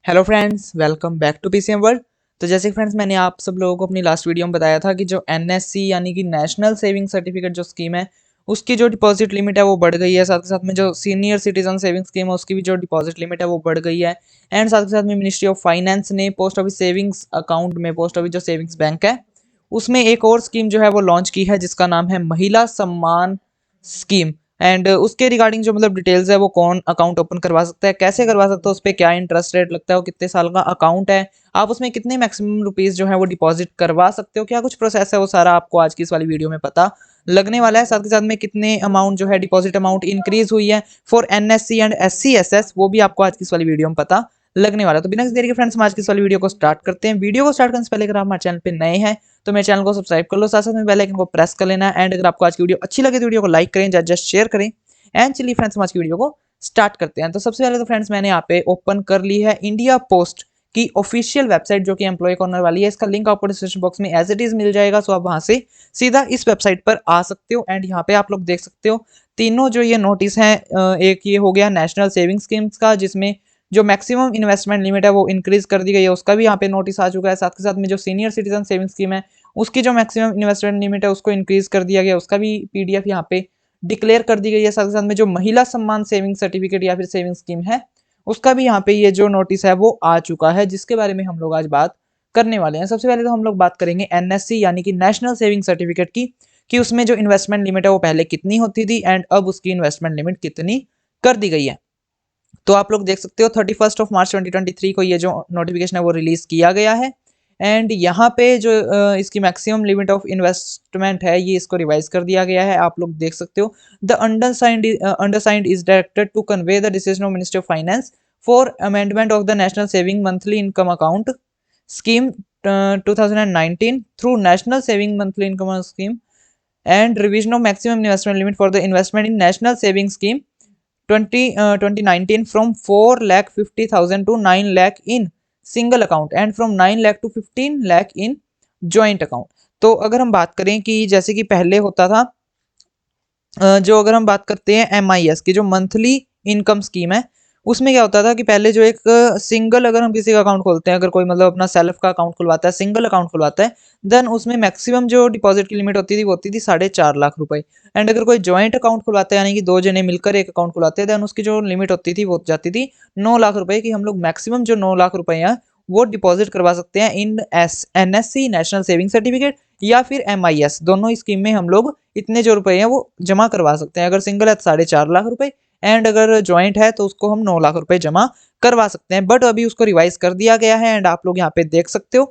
Hello friends, welcome back to PCM world. तो जैसे कि फ्रेंड्स मैंने आप सब लोगों को अपनी लास्ट वीडियो में बताया था कि जो एनएससी यानी कि नेशनल सेविंग सर्टिफिकेट जो स्कीम है उसकी जो डिपॉजिट लिमिट है वो बढ़ गई है। साथ के साथ में जो सीनियर सिटीजन सेविंग स्कीम है उसकी भी जो डिपॉजिट लिमिट है वो बढ़ गई है। एंड साथ के साथ में मिनिस्ट्री ऑफ फाइनेंस ने पोस्ट ऑफिस सेविंग्स अकाउंट में पोस्ट ऑफिस जो सेविंग्स बैंक है उसमें एक और स्कीम जो है वो लॉन्च की है जिसका नाम है महिला सम्मान स्कीम। एंड उसके रिगार्डिंग जो मतलब डिटेल्स है वो कौन अकाउंट ओपन करवा सकता है, कैसे करवा सकता है, उस पर क्या इंटरेस्ट रेट लगता है, वो कितने साल का अकाउंट है, आप उसमें कितने मैक्सिमम रुपीस जो है वो डिपॉजिट करवा सकते हो, क्या कुछ प्रोसेस है, वो सारा आपको आज की इस वाली वीडियो में पता लगने वाला है। साथ के साथ में कितने अमाउंट जो है डिपॉजिट अमाउंट इंक्रीज हुई है फॉर एनएससी एंड एससीएसएस वो भी आपको आज की इस वाली वीडियो में पता लगने वाला है। तो बिना किसी देरी के फ्रेंड्स हम आज की इस वाली वीडियो को स्टार्ट करते हैं। वीडियो को स्टार्ट करने से पहले अगर आप हमारे चैनल पे नए हैं तो मेरे चैनल को सब्सक्राइब कर लो, साथ साथ में बेल आइकन को प्रेस कर लेना। एंड अगर आपको आज की वीडियो अच्छी लगे तो वीडियो को लाइक करें, जस्ट शेयर करें। एंड चलिए फ्रेंड्स हम आज की वीडियो को स्टार्ट करते हैं। तो सबसे पहले तो फ्रेंड्स मैंने यहाँ पे ओपन कर ली है इंडिया पोस्ट की ऑफिशियल वेबसाइट जो कि एम्प्लॉय कॉर्नर वाली है। इसका लिंक आपको डिस्क्रिप्शन बॉक्स में एज इट इज मिल जाएगा, सो आप वहां से सीधा इस वेबसाइट पर आ सकते हो। एंड यहाँ पे आप लोग देख सकते हो तीनों जो ये नोटिस हैं, एक ये हो गया नेशनल सेविंग स्कीम्स का जिसमें जो मैक्सिमम इन्वेस्टमेंट लिमिट है वो इंक्रीज कर दी गई है, उसका भी यहाँ पे नोटिस आ चुका है। साथ के साथ में जो सीनियर सिटीजन सेविंग स्कीम है उसकी जो मैक्सिमम इन्वेस्टमेंट लिमिट है उसको इंक्रीज कर दिया गया, उसका भी पीडीएफ यहाँ पे डिक्लेयर कर दी गई है। साथ ही साथ में जो महिला सम्मान सेविंग सर्टिफिकेट या फिर सेविंग स्कीम है उसका भी यहाँ पे ये जो नोटिस है वो आ चुका है, जिसके बारे में हम लोग आज बात करने वाले हैं। सबसे पहले तो हम लोग बात करेंगे एनएससी यानी कि नेशनल सेविंग सर्टिफिकेट की, कि उसमें जो इन्वेस्टमेंट लिमिट है वो पहले कितनी होती थी एंड अब उसकी इन्वेस्टमेंट लिमिट कितनी कर दी गई है। तो आप लोग देख सकते हो 31 मार्च 2023 को ये जो नोटिफिकेशन है वो रिलीज किया गया है। एंड यहाँ पे जो इसकी मैक्सिमम लिमिट ऑफ इन्वेस्टमेंट है ये इसको रिवाइज कर दिया गया है। आप लोग देख सकते हो the undersigned is directed to convey the decision of ministry of finance for amendment of the national saving monthly income account scheme 2019 through national saving monthly income scheme and revision of maximum investment limit for the investment in national saving scheme 2019 from 4,50,000 to 9 lakh in single account and from 9 lakh to 15 lakh in joint account. तो अगर हम बात करें कि जैसे कि पहले होता था, जो अगर हम बात करते हैं एमआईएस की जो मंथली इनकम स्कीम है उसमें क्या होता था कि पहले जो एक सिंगल अगर हम किसी का अकाउंट खोलते हैं, अगर कोई मतलब अपना सेल्फ का अकाउंट खुलवाता है, सिंगल अकाउंट खुलवाता है, देन उसमें मैक्सिमम जो डिपॉजिट की लिमिट होती थी वो होती थी 4.5 लाख रुपए। एंड अगर कोई जॉइंट अकाउंट खुलवाता है यानी कि दो जने मिलकर एक अकाउंट खुलवाते हैं, देन उसकी जो लिमिट होती थी वो हो जाती थी 9 लाख रुपए की। हम लोग मैक्सिमम जो 9 लाख रुपए हैं वो डिपॉजिट करवा सकते हैं इन एनएससी नेशनल सेविंग सर्टिफिकेट या फिर एमआईएस, दोनों स्कीम में हम लोग इतने जो रुपए हैं वो जमा करवा सकते हैं। अगर सिंगल है तो 4.5 लाख रुपए एंड अगर जॉइंट है तो उसको हम 9 लाख रुपए जमा करवा सकते हैं। बट अभी उसको रिवाइज कर दिया गया है एंड आप लोग यहाँ पे देख सकते हो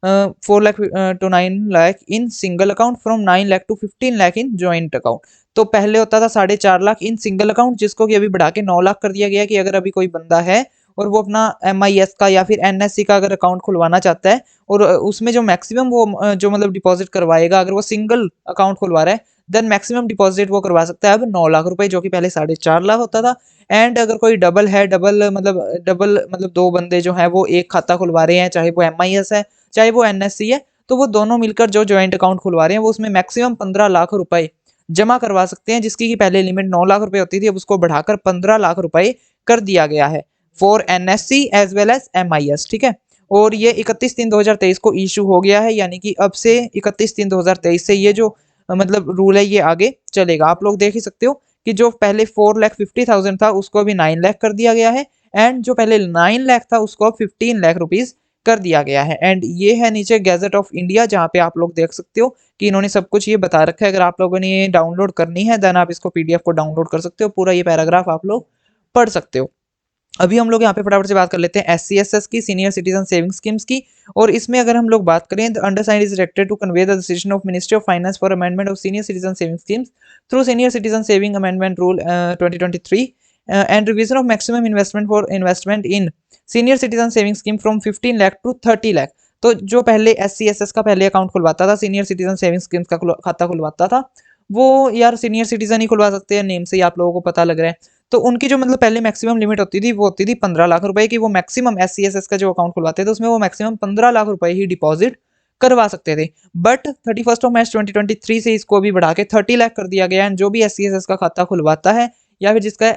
4 lakh to 9 lakh in single account from 9 lakh to 15 lakh in joint account. तो पहले होता था 4.5 लाख इन सिंगल अकाउंट, जिसको कि अभी बढ़ा के 9 लाख कर दिया गया कि अगर अभी कोई बंदा है और वो अपना एमआईएस का या फिर एनएससी का अगर अकाउंट खुलवाना चाहता है और उसमें जो मैक्सिमम वो जो मतलब डिपॉजिट करवाएगा, अगर वो सिंगल अकाउंट खुलवा रहा है देन मैक्सिमम डिपॉजिट वो करवा सकता है अब 9 लाख रुपए, जो कि पहले 4.5 लाख होता था। एंड अगर कोई डबल है, डबल मतलब दो बंदे जो है वो एक खाता खुलवा रहे हैं, चाहे वो एमआईएस है चाहे वो एनएससी है, तो वो दोनों मिलकर जो ज्वाइंट अकाउंट खुलवा रहे हैं वो उसमें मैक्सिमम 15 लाख रुपए जमा करवा सकते हैं, जिसकी की पहले लिमिट 9 लाख रुपए होती थी, अब उसको बढ़ाकर 15 लाख रुपए कर दिया गया है for NSC as well as MIS. ठीक है, और ये 31/3/2023 को इशू हो गया है, यानी कि अब से 31/3/2023 से ये जो मतलब रूल है ये आगे चलेगा। आप लोग देख ही सकते हो कि जो पहले 4,50,000 था उसको अभी 9 लाख कर दिया गया है एंड जो पहले 9 लाख था उसको अब 15 लाख रुपीज कर दिया गया है। एंड ये है नीचे गैजेट ऑफ इंडिया, जहाँ पे आप लोग देख सकते हो कि इन्होंने सब कुछ ये बता रखा है। अगर आप लोगों ने ये डाउनलोड करनी है देन आप इसको पीडीएफ को डाउनलोड कर सकते हो, पूरा ये पैराग्राफ आप लोग पढ़ सकते हो। अभी हम लोग यहाँ पे फटाफट से बात कर लेते हैं एससीएसएस की, सीनियर सिटीजन सेविंग स्कीम्स की। और इसमें अगर हम लोग बात करें the undersigned is directed to convey the decision of ministry of finance for amendment of senior citizen saving schemes through senior citizen saving amendment rule 2023 and revision of maximum investment for investment in senior citizen saving scheme from 15 lakh to 30 lakh. तो जो पहले एससीएसएस का पहले account खुलवाता था, senior citizen saving schemes का खाता खुलवाता था, वो यार सीनियर सिटीजन ही खुलवा सकते हैं, नेम से ही आप लोगों को पता लग रहा है। तो उनकी जो मतलब पहले मैक्सिमम लिमिट होती थी वो होती थी 15 लाख रुपए की। वो मैक्सिमम एससीएसएस का जो अकाउंट खुलवाते थे उसमें वो मैक्सिमम 15 लाख रुपए ही डिपॉजिट करवा सकते थे। बट 31 मार्च 2023 से इसको भी बढ़ा के 30 लाख कर दिया गया एंड जो भी एससीएसएस का खाता खुलवाता है या फिर जिसका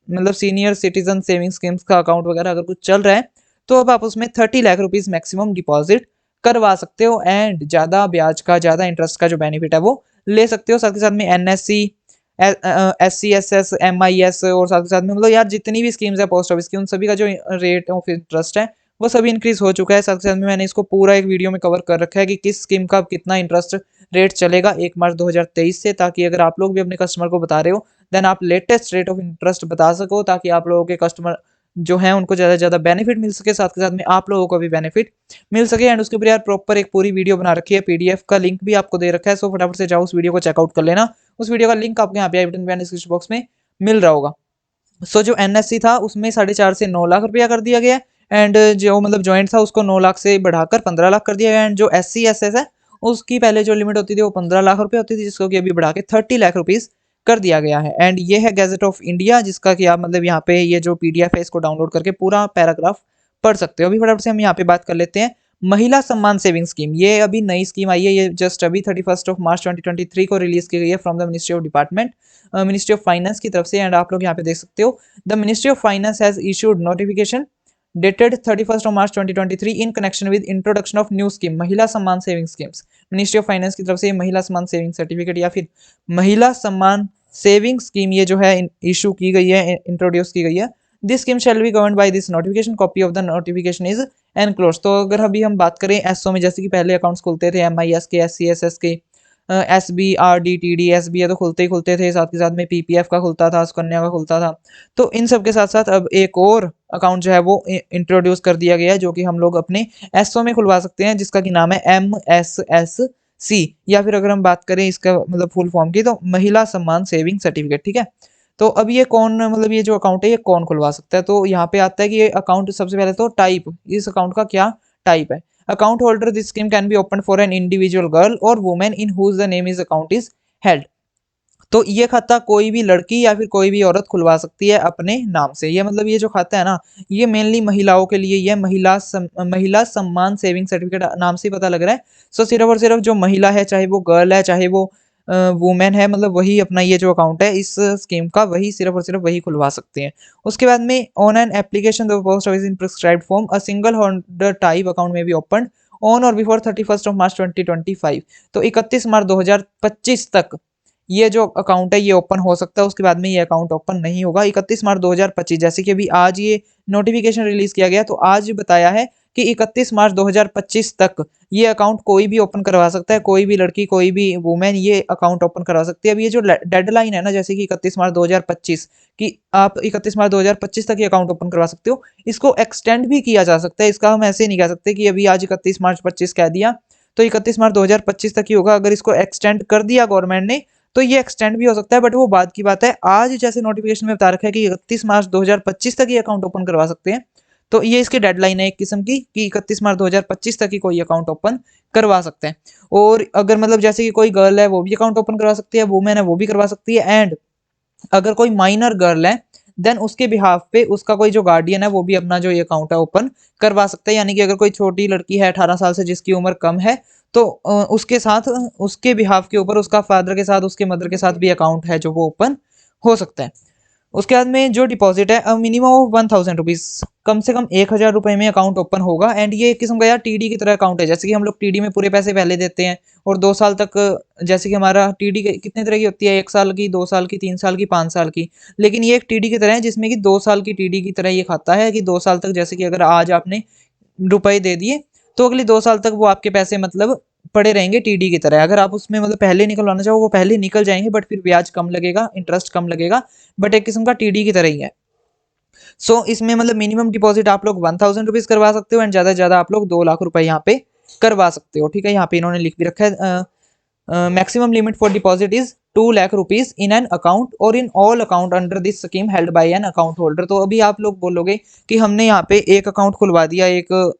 मतलब सीनियर सिटीजन सेविंग स्कीम्स का अकाउंट वगैरह अगर कुछ चल रहा है तो अब आप उसमें 30 लाख रुपीज़ मैक्सिमम डिपॉजिट करवा सकते हो एंड ज़्यादा ब्याज का, ज़्यादा इंटरेस्ट का जो बेनिफिट है वो ले सकते हो। साथ के साथ में एनएससी, SCSS, MIS और साथ के साथ में मतलब यार जितनी भी स्कीम्स है पोस्ट ऑफिस की, उन सभी का जो रेट ऑफ इंटरेस्ट है वो सभी इंक्रीज हो चुका है। साथ के साथ में मैंने इसको पूरा एक वीडियो में कवर कर रखा है कि किस स्कीम का कितना इंटरेस्ट रेट चलेगा 1 मार्च 2023 से, ताकि अगर आप लोग भी अपने कस्टमर को बता रहे हो देन आप लेटेस्ट रेट ऑफ इंटरेस्ट बता सको, ताकि आप लोगों के कस्टमर जो है उनको ज़्यादा से ज़्यादा बेनिफिट मिल सके, साथ के साथ में आप लोगों को भी बेनिफिट मिल सके। एंड उसके ऊपर यार प्रॉपर एक पूरी वीडियो बना रखी है, PDF का लिंक भी आपको दे रखा है, सो फटाफट से जाओ उस वीडियो को चेकआउट कर लेना। उस वीडियो का लिंक आपको यहाँ पे आई बटन पे डिस्क्रिप्शन बॉक्स में मिल रहा होगा। सो जो NSC था उसमें 4.5 से 9 लाख रुपया कर दिया गया एंड जो मतलब जॉइंट था उसको 9 लाख से बढ़ाकर 15 लाख कर दिया गया एंड जो SCSS है उसकी पहले जो लिमिट होती थी वो 15 लाख रुपये होती थी, जिसको कि अभी बढ़ा के 30 लाख रुपीज़ कर दिया गया है। एंड ये है गैजेट ऑफ इंडिया, जिसका कि आप मतलब यहाँ पे ये जो PDF है इसको डाउनलोड करके पूरा पैराग्राफ पढ़ सकते हो। अभी फटाफट से हम यहाँ पे बात कर लेते हैं महिला सम्मान सेविंग स्कीम। ये अभी नई स्कीम आई है, ये जस्ट अभी 31 मार्च 2023 को रिलीज की गई है from the ministry of department, ministry of finance की तरफ से। एंड आप लोग यहाँ पे देख सकते हो the ministry of finance has issued notification dated 31st of March 2023 in connection with introduction of new scheme महिला सम्मान saving schemes. Ministry of finance की तरफ से महिला सम्मान सेविंग सर्टिफिकेट या फिर महिला सम्मान सेविंग स्कीम ये जो है इशू की गई है, इंट्रोड्यूस की गई है। This scheme shall be governed by this notification, copy of the notification is enclosed. तो अगर अभी हम बात करें एसओ में, जैसे कि पहले अकाउंट्स खुलते थे MIS के, SCSS के, SB, RD, TD, SBA तो खुलते ही खुलते थे, साथ के साथ में PPF का खुलता था, सुकन्या का खुलता था। तो इन सब के साथ साथ अब एक और अकाउंट जो है वो इंट्रोड्यूस कर दिया गया है, जो कि हम लोग अपने एसओ में खुलवा सकते हैं, जिसका कि नाम है MSSC, या फिर अगर हम बात करें इसका मतलब फुल फॉर्म की तो महिला सम्मान सेविंग सर्टिफिकेट। ठीक है, तो अब ये कौन मतलब ये जो अकाउंट है ये कौन खुलवा सकता है, तो यहाँ पे आता है कि ये अकाउंट सबसे पहले तो टाइप, इस अकाउंट का क्या टाइप है। Account holder this scheme can be open for an individual girl और women in whose the name is account is held. तो ये खाता कोई भी लड़की या फिर कोई भी औरत खुलवा सकती है अपने नाम से। ये मतलब ये जो खाता है ना, ये मेनली महिलाओं के लिए, ये महिला सम्मान सेविंग सर्टिफिकेट नाम से ही पता लग रहा है। सो सिर्फ और सिर्फ जो महिला है, चाहे वो गर्ल है चाहे वो वुमेन है, मतलब वही अपना ये जो अकाउंट है इस स्कीम का, वही सिर्फ और सिर्फ वही खुलवा सकते हैं। उसके बाद में on an application the post office in prescribed form a single holder type account में बी ओपन ऑन और बिफोर 31st of March 2025। तो 31 मार्च 2025 तक ये जो अकाउंट है ये ओपन हो सकता है, उसके बाद में ये अकाउंट ओपन नहीं होगा। 31 मार्च 2025, जैसे कि अभी आज ये नोटिफिकेशन रिलीज किया गया, तो आज बताया है कि 31 मार्च 2025 तक ये अकाउंट कोई भी ओपन करवा सकता है, कोई भी लड़की कोई भी वुमेन ये अकाउंट ओपन करवा सकती है। अब ये जो डेडलाइन है ना, जैसे कि 31 मार्च 2025 कि आप 31 मार्च 2025 तक ये अकाउंट ओपन करवा सकते हो, इसको एक्सटेंड भी किया जा सकता है। इसका हम ऐसे नहीं कह सकते कि अभी आज 31 मार्च 25 कह दिया तो 31 मार्च 2025 तक ही होगा। अगर इसको एक्सटेंड कर दिया गवर्नमेंट ने तो ये एक्सटेंड भी हो सकता है, बट वो बाद की बात है। आज जैसे नोटिफिकेशन में बता रखा है कि 31 मार्च 2025 तक ये अकाउंट ओपन करवा सकते हैं, तो ये इसकी डेडलाइन है एक किस्म की कि 31 मार्च 2025 तक ही कोई अकाउंट ओपन करवा सकते हैं। और अगर मतलब जैसे कि कोई गर्ल है वो भी अकाउंट ओपन करवा सकती है, वुमेन है वो भी करवा सकती है, एंड अगर कोई माइनर गर्ल है देन उसके बिहाफ पे उसका कोई जो गार्डियन है वो भी अपना जो ये अकाउंट है ओपन करवा सकता है। यानी कि अगर कोई छोटी लड़की है 18 साल से जिसकी उम्र कम है, तो उसके साथ उसके बिहाफ के ऊपर उसका फादर के साथ उसके मदर के साथ भी अकाउंट है जो वो ओपन हो सकता है। उसके बाद में जो डिपॉजिट है मिनिमम ऑफ 1000 रुपीज़, कम से कम 1000 रुपये में अकाउंट ओपन होगा। एंड ये एक किस्म का यार TD की तरह अकाउंट है, जैसे कि हम लोग TD में पूरे पैसे पहले देते हैं और 2 साल तक, जैसे कि हमारा TD कितने तरह की होती है, 1 साल की, 2 साल की, 3 साल की, 5 साल की। लेकिन ये एक TD की तरह है जिसमें कि 2 साल की TD की तरह ये खाता है कि 2 साल तक, जैसे कि अगर आज आपने रुपए दे दिए तो अगले 2 साल तक वो आपके पैसे मतलब पड़े रहेंगे TD की तरह। अगर आप उसमें मतलब पहले निकलवाना चाहो वो पहले निकल जाएंगे, बट फिर ब्याज कम लगेगा, इंटरेस्ट कम लगेगा, बट एक किस्म का TD की तरह ही है। सो इसमें मतलब मिनिमम डिपॉजिट आप लोग 1000 रुपीज़ करवा सकते हो एंड ज़्यादा से ज़्यादा आप लोग 2 लाख रुपए यहाँ पे करवा सकते हो। ठीक है, यहाँ पे इन्होंने लिख भी रखा है maximum limit for deposit is 2 lakh rupees in an account और in all account under this scheme held by an account holder. तो अभी आप लोग बोलोगे कि हमने यहाँ पे एक अकाउंट खुलवा दिया, एक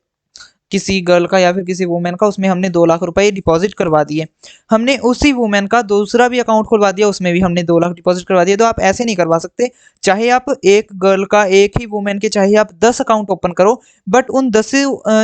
किसी गर्ल का या फिर किसी वुमेन का, उसमें हमने 2 लाख रुपए डिपॉजिट करवा दिए। हमने उसी वुमेन का दूसरा भी अकाउंट खुलवा दिया, उसमें भी हमने 2 लाख डिपॉजिट करवा दिया। तो आप ऐसे नहीं करवा सकते, चाहे आप एक गर्ल का, एक ही वुमेन के चाहे आप 10 अकाउंट ओपन करो, बट उन 10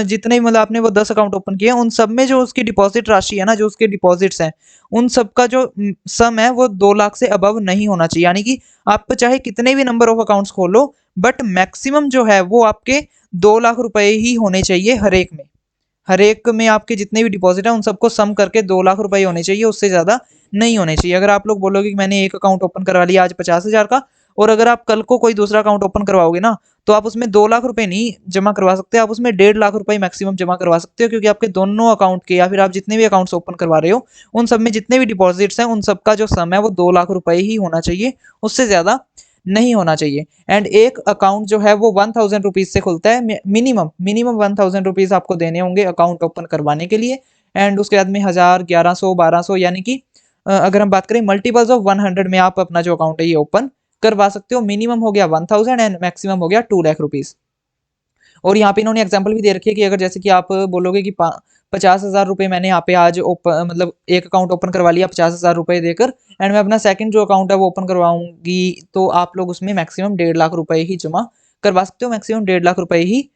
जितने मतलब आपने वो 10 अकाउंट ओपन किए उन सब में जो उसकी डिपॉजिट राशि है ना, जो उसके डिपॉजिट्स हैं, उन सब का जो सम है वो 2 लाख से अबव नहीं होना चाहिए। यानी कि आप चाहे कितने भी नंबर ऑफ अकाउंट्स खोलो, बट मैक्सिमम जो है वो आपके 2 लाख रुपए ही होने चाहिए हर एक में आपके जितने भी डिपॉजिट है उन सबको सम करके 2 लाख रुपए होने चाहिए, उससे ज़्यादा नहीं होने चाहिए। अगर आप लोग बोलोगे कि मैंने एक अकाउंट ओपन करवा लिया आज 50,000 का, और अगर आप कल को कोई दूसरा अकाउंट ओपन करवाओगे ना, तो आप उसमें 2 लाख रुपए नहीं जमा करवा सकते, आप उसमें 1.5 लाख रुपए मैक्सिमम जमा करवा सकते हो, क्योंकि आपके दोनों अकाउंट के या फिर आप जितने भी अकाउंट्स ओपन करवा रहे हो उन सब में जितने भी डिपॉजिट्स हैं उन सबका जो सम है वो 2 लाख रुपए ही होना चाहिए, उससे ज़्यादा नहीं होना चाहिए। एंड एक अकाउंट जो है वो 1000 रुपीज़ से खुलता है, मिनिमम 1000 रुपीज़ आपको देने होंगे अकाउंट ओपन करवाने के लिए। एंड उसके बाद में 1000, 1100, 1200, यानी कि अगर हम बात करें मल्टीपल्स ऑफ 100 में आप अपना जो अकाउंट है ये ओपन करवा सकते हो। मिनिमम हो गया 1000 एंड मैक्सिमम हो गया 2 लाख रुपीज़। और यहाँ पे इन्होंने एग्जांपल भी दे रखी है कि अगर जैसे कि आप बोलोगे कि 50,000 रुपये मैंने यहाँ पे आज मतलब एक अकाउंट ओपन करवा लिया 50,000 रुपये देकर, एंड मैं अपना सेकंड जो अकाउंट है वो ओपन करवाऊंगी, तो आप लोग उसमें मैक्सिमम 1.5 लाख रुपए ही जमा करवा सकते हो, मैक्सिमम 1.5 लाख रुपए ही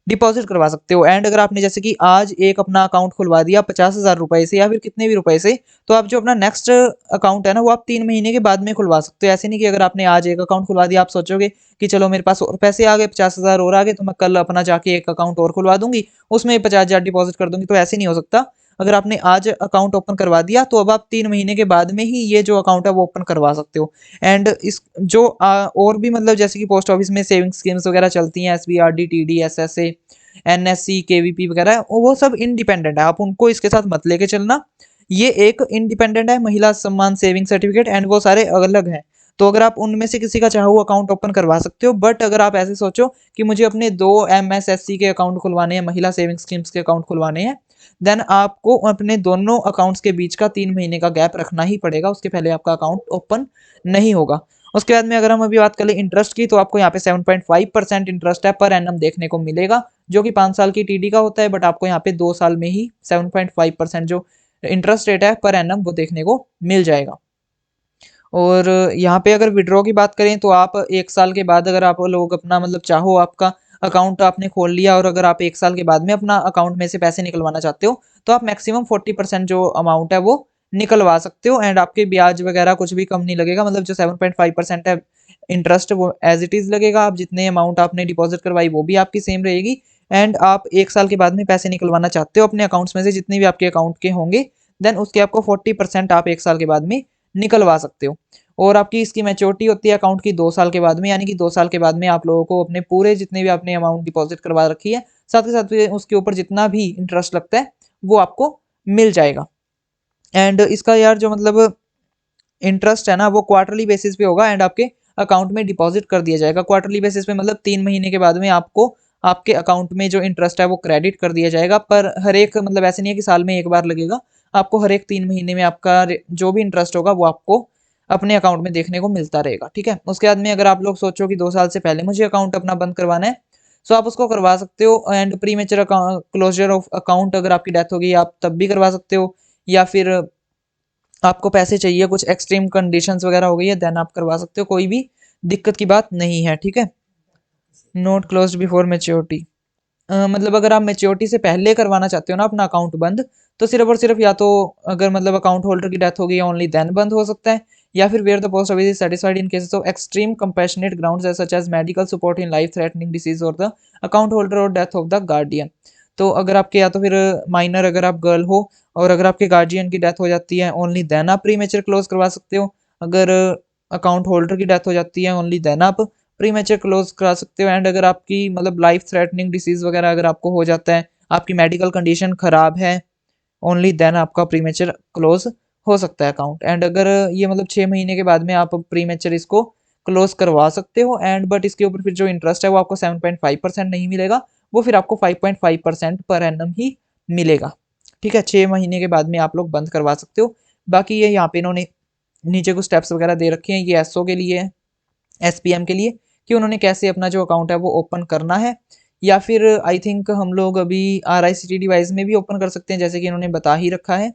डिपॉजिट करवा सकते हो। एंड अगर आपने जैसे कि आज एक अपना अकाउंट खुलवा दिया 50,000 रुपए से या फिर कितने भी रुपए से, तो आप जो अपना नेक्स्ट अकाउंट है ना वो आप 3 महीने के बाद में खुलवा सकते हो। ऐसे नहीं कि अगर आपने आज एक अकाउंट खुलवा दिया आप सोचोगे कि चलो मेरे पास और पैसे आ गए, 50,000 और आ गए, तो मैं कल अपना जाके एक अकाउंट और खुलवा दूंगी, उसमें 50,000 डिपॉजिट कर दूंगी, तो ऐसे नहीं हो सकता। अगर आपने आज अकाउंट ओपन करवा दिया तो अब आप 3 महीने के बाद में ही ये जो अकाउंट है वो ओपन करवा सकते हो। एंड इस जो और भी मतलब जैसे कि पोस्ट ऑफिस में सेविंग स्कीम्स वगैरह चलती हैं, SBRD, TD, SSA, NSC, KVP वगैरह, वो सब इंडिपेंडेंट है, आप उनको इसके साथ मत लेके चलना। ये एक इंडिपेंडेंट है, महिला सम्मान सेविंग सर्टिफिकेट, एंड वो सारे अलग हैं। तो अगर आप उनमें से किसी का चाहो अकाउंट ओपन करवा सकते हो, बट अगर आप ऐसे सोचो कि मुझे अपने 2 MSSC के अकाउंट खुलवाने हैं, महिला सेविंग स्कीम्स के अकाउंट खुलवाने हैं, देन आपको अपने दोनों अकाउंट्स के बीच का 3 महीने का गैप रखना ही पड़ेगा, उसके पहले आपका अकाउंट ओपन नहीं होगा। उसके बाद में अगर हम अभी बात करें इंटरेस्ट की, तो आपको यहाँ पे 7.5% इंटरेस्ट है पर एनम देखने को मिलेगा, जो कि 5 साल की TD का होता है, बट आपको यहाँ पे 2 साल में ही 7.5% जो इंटरेस्ट रेट है पर एनम वो देखने को मिल जाएगा। और यहाँ पे अगर विड्रॉ की बात करें तो आप 1 साल के बाद अगर आप लोग अपना मतलब चाहो, आपका अकाउंट आपने खोल लिया और अगर आप 1 साल के बाद में अपना अकाउंट में से पैसे निकलवाना चाहते हो, तो आप मैक्सिमम 40% जो अमाउंट है वो निकलवा सकते हो, एंड आपके ब्याज वगैरह कुछ भी कम नहीं लगेगा, मतलब जो 7.5% है इंटरेस्ट वो एज इट इज़ लगेगा, आप जितने अमाउंट आपने डिपॉजिट करवाई वो भी आपकी सेम रहेगी। एंड आप 1 साल के बाद में पैसे निकलवाना चाहते हो अपने अकाउंट्स में से जितने भी आपके अकाउंट के होंगे, देन उसके आपको 40% आप 1 साल के बाद में निकलवा सकते हो। और आपकी इसकी मैच्योरिटी होती है अकाउंट की 2 साल के बाद में, यानी कि 2 साल के बाद में आप लोगों को अपने पूरे जितने भी आपने अमाउंट डिपॉजिट करवा रखी है, साथ के साथ उसके ऊपर जितना भी इंटरेस्ट लगता है वो आपको मिल जाएगा। एंड इसका यार जो मतलब इंटरेस्ट है ना वो क्वार्टरली बेसिस पे होगा, एंड आपके अकाउंट में डिपॉजिट कर दिया जाएगा क्वार्टरली बेसिस पे, मतलब 3 महीने के बाद में आपको आपके अकाउंट में जो इंटरेस्ट है वो क्रेडिट कर दिया जाएगा। पर हर एक मतलब ऐसे नहीं है कि साल में एक बार लगेगा, आपको हर एक 3 महीने में आपका जो भी इंटरेस्ट होगा वो आपको अपने अकाउंट में देखने को मिलता रहेगा, ठीक है। उसके बाद में अगर आप लोग सोचो कि 2 साल से पहले मुझे अकाउंट अपना बंद करवाना है, सो आप उसको करवा सकते हो। And premature closure of account अगर आपकी डेथ होगी आप तब भी करवा सकते हो, या फिर आपको पैसे चाहिए, कुछ एक्सट्रीम कंडीशंस वगैरह हो गई है, देन आप करवा सकते हो, कोई भी दिक्कत की बात नहीं है, ठीक है। नोट क्लोज्ड बिफोर मैच्योरिटी, मतलब अगर आप मैच्योरिटी से पहले करवाना चाहते हो ना अपना अकाउंट बंद, तो सिर्फ और सिर्फ या तो अगर मतलब अकाउंट होल्डर की डेथ हो गई है ओनली देन बंद हो सकता है, या फिर where the post office is satisfied in cases of extreme compassionate grounds such as medical support in life threatening disease और द अकाउंट होल्डर और डेथ ऑफ द गार्डियन। तो अगर आपके या तो फिर माइनर अगर आप गर्ल हो और अगर आपके गार्जियन की डेथ हो जाती है ओनली देन आप प्री मेचर क्लोज करवा सकते हो, अगर अकाउंट होल्डर की डेथ हो जाती है ओनली देन आप प्री मैच्योर क्लोज करा सकते हो। एंड अगर आपकी मतलब लाइफ थ्रेटनिंग डिसीज वगैरह अगर आपको हो जाता है, आपकी मेडिकल कंडीशन खराब है, ओनली देन आपका प्री मैच्योर क्लोज हो सकता है अकाउंट। एंड अगर ये मतलब 6 महीने के बाद में आप प्री मैच्योर इसको क्लोज करवा सकते हो, एंड बट इसके ऊपर फिर जो इंटरेस्ट है वो आपको 7.5% नहीं मिलेगा, वो फिर आपको 5.5% पर एनम ही मिलेगा, ठीक है। 6 महीने के बाद में आप लोग बंद करवा सकते हो। बाकी ये यहाँ पे इन्होंने नीचे कुछ स्टेप्स वगैरह दे रखे हैं, ये एसओ के लिए है, SPM के लिए, कि उन्होंने कैसे अपना जो अकाउंट है वो ओपन करना है, या फिर आई थिंक हम लोग अभी RICT डिवाइस में भी ओपन कर सकते हैं जैसे कि इन्होंने बता ही रखा है।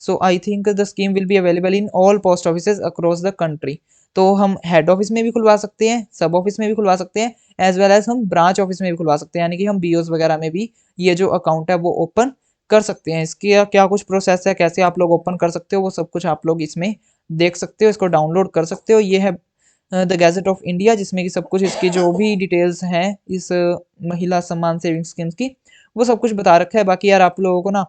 So I think the scheme will be available in all post offices across the country. तो हम हेड ऑफिस में भी खुलवा सकते हैं, सब ऑफिस में भी खुलवा सकते हैं, एज वेल एज हम ब्रांच ऑफिस में भी खुलवा सकते हैं, यानी कि हम BOs वगैरह में भी ये जो अकाउंट है वो ओपन कर सकते हैं। इसकी क्या कुछ प्रोसेस है, कैसे आप लोग ओपन कर सकते हो, वो सब कुछ आप लोग इसमें देख सकते हो, इसको डाउनलोड कर सकते हो। ये है द गैजेट ऑफ इंडिया, जिसमें कि सब कुछ इसकी जो भी डिटेल्स हैं इस महिला सम्मान सेविंग स्कीम्स की, वो सब कुछ बता रखा है। बाकी यार आप लोगों को ना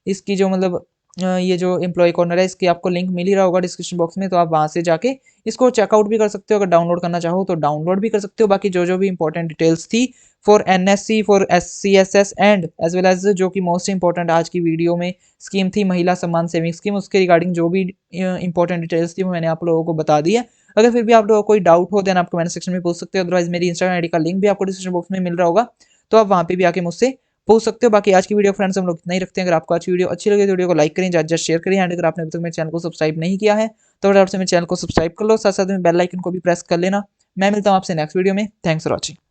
इसकी जो मतलब ये जो एम्प्लॉय कॉर्नर है इसकी आपको लिंक मिल ही रहा होगा डिस्क्रिप्शन बॉक्स में, तो आप वहाँ से जाके इसको चेकआउट भी कर सकते हो। अगर डाउनलोड करना चाहो तो डाउनलोड भी कर सकते हो। बाकी जो जो भी इंपॉर्टेंट डिटेल्स थी for NSC, for SCSS and as well as जो कि मोस्ट इंपॉर्टेंट आज की वीडियो में स्कीम थी महिला सम्मान सेविंग स्कीम, उसके रिगार्डिंग जो भी इंपॉर्टेंट डिटेल्स थी वो मैंने आप लोगों को बता दी है। अगर फिर भी आप लोगों को कोई डाउट हो देन आप कमेंट सेक्शन में पूछ सकते हो। अदरवाइज मेरी इंस्टाग्राम आईडी का लिंक भी आपको डिस्क्रिप्शन बॉक्स में मिल रहा होगा, तो आप वहाँ पे भी आके मुझसे पूछ सकते हो। बाकी आज की वीडियो फ्रेंड्स हम लोग इतना ही रखते हैं। अगर आपको आज की वीडियो अच्छी लगे तो वीडियो को लाइक करें, ज़्यादा शेयर करें, एंड अगर आपने अभी तक मेरे चैनल को सब्सक्राइब नहीं किया है तो फटाफट से मेरे चैनल को सब्सक्राइब कर लो, साथ साथ में बेल आइकन को भी प्रेस कर लेना। मैं मिलता हूँ आपसे नेक्स्ट वीडियो में। Thanks for watching.